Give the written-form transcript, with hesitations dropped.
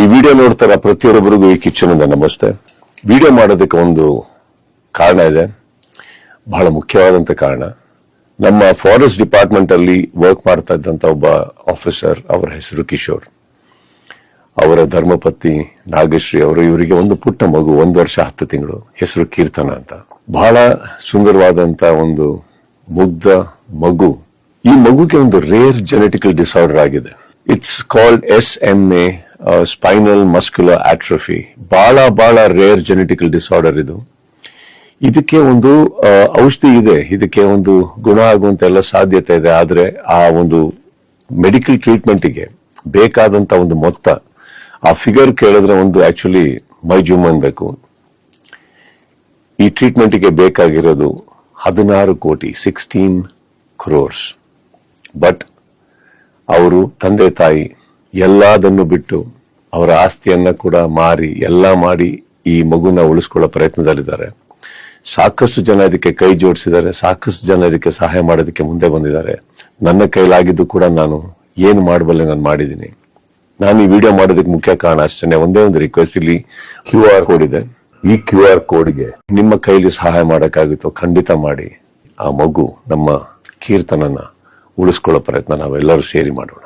ಈ ವಿಡಿಯೋ ನೋಡ್ತಾರ ಪ್ರತಿಯೊಬ್ಬರಿಗೂ ಈ ಕಿಚ್ಚನಿಂದ ನಮಸ್ತೆ. ವಿಡಿಯೋ ಮಾಡೋದಕ್ಕೆ ಒಂದು ಕಾರಣ ಇದೆ, ಬಹಳ ಮುಖ್ಯವಾದಂತ ಕಾರಣ. ನಮ್ಮ ಫಾರೆಸ್ಟ್ ಡಿಪಾರ್ಟ್ಮೆಂಟ್ ಅಲ್ಲಿ ವರ್ಕ್ ಮಾಡ್ತಾ ಇದ್ದಂತ ಒಬ್ಬ ಆಫೀಸರ್, ಅವರ ಹೆಸರು ಕಿಶೋರ್, ಅವರ ಧರ್ಮಪತ್ನಿ ನಾಗಶ್ರೀ ಅವರು, ಇವರಿಗೆ ಒಂದು ಪುಟ್ಟ ಮಗು, 1 ವರ್ಷ 10 ತಿಂಗಳು, ಹೆಸರು ಕೀರ್ತನ ಅಂತ. ಬಹಳ ಸುಂದರವಾದಂತ ಒಂದು ಮುಗ್ಧ ಮಗು. ಈ ಮಗುಗೆ ಒಂದು ರೇರ್ ಜೆನೆಟಿಕಲ್ ಡಿಸಾರ್ಡರ್ ಆಗಿದೆ. It's called SMA, spinal muscular atrophy. ಬಹಳ ರೇರ್ ಜೆನೆಟಿಕಲ್ ಡಿಸಾರ್ಡರ್ ಇದು. ಇದಕ್ಕೆ ಒಂದು ಔಷಧಿ ಇದೆ, ಇದಕ್ಕೆ ಒಂದು ಗುಣ ಆಗುವಂತ ಎಲ್ಲ ಸಾಧ್ಯತೆ ಇದೆ. ಆದ್ರೆ ಆ ಒಂದು ಮೆಡಿಕಲ್ ಟ್ರೀಟ್ಮೆಂಟ್ಗೆ ಬೇಕಾದಂತ ಒಂದು ಮೊತ್ತ, ಆ ಫಿಗರ್ ಕೇಳಿದ್ರೆ ಒಂದು ಆಕ್ಚುಲಿ ಮೈ ಜುಮ್ ಅನ್ಬೇಕು. ಈ ಟ್ರೀಟ್ಮೆಂಟ್ಗೆ ಬೇಕಾಗಿರೋದು 16 ಕೋಟಿ, 16 crores. ಬಟ್ ಅವರು ತಂದೆ ತಾಯಿ ಎಲ್ಲದನ್ನು ಬಿಟ್ಟು ಅವರ ಆಸ್ತಿಯನ್ನ ಕೂಡ ಮಾರಿ ಎಲ್ಲ ಮಾಡಿ ಈ ಮಗುನ ಉಳಿಸ್ಕೊಳ್ಳೋ ಪ್ರಯತ್ನದಲ್ಲಿದ್ದಾರೆ. ಸಾಕಷ್ಟು ಜನ ಇದಕ್ಕೆ ಕೈ ಜೋಡಿಸಿದ್ದಾರೆ, ಸಾಕಷ್ಟು ಜನ ಇದಕ್ಕೆ ಸಹಾಯ ಮಾಡೋದಕ್ಕೆ ಮುಂದೆ ಬಂದಿದ್ದಾರೆ. ನನ್ನ ಕೈಲಾಗಿದ್ದು ಕೂಡ ನಾನು ಏನು ಮಾಡಬಲ್ಲೆ ನಾನು ಮಾಡಿದ್ದೀನಿ. ನಾನು ಈ ವಿಡಿಯೋ ಮಾಡೋದಕ್ಕೆ ಮುಖ್ಯ ಕಾರಣ ಅಷ್ಟೇ, ಒಂದೇ ಒಂದು ರಿಕ್ವೆಸ್ಟ್. ಇಲ್ಲಿ QR ಕೋಡ್ ಇದೆ. ಈ QR ಕೋಡ್ಗೆ ನಿಮ್ಮ ಕೈಲಿ ಸಹಾಯ ಮಾಡಕ್ಕಾಗುತ್ತೋ ಖಂಡಿತ ಮಾಡಿ. ಆ ಮಗು ನಮ್ಮ ಕೀರ್ತನನ್ನ ಉಳಿಸ್ಕೊಳ್ಳೋ ಪ್ರಯತ್ನ ನಾವೆಲ್ಲರೂ ಸೇರಿ ಮಾಡೋಣ.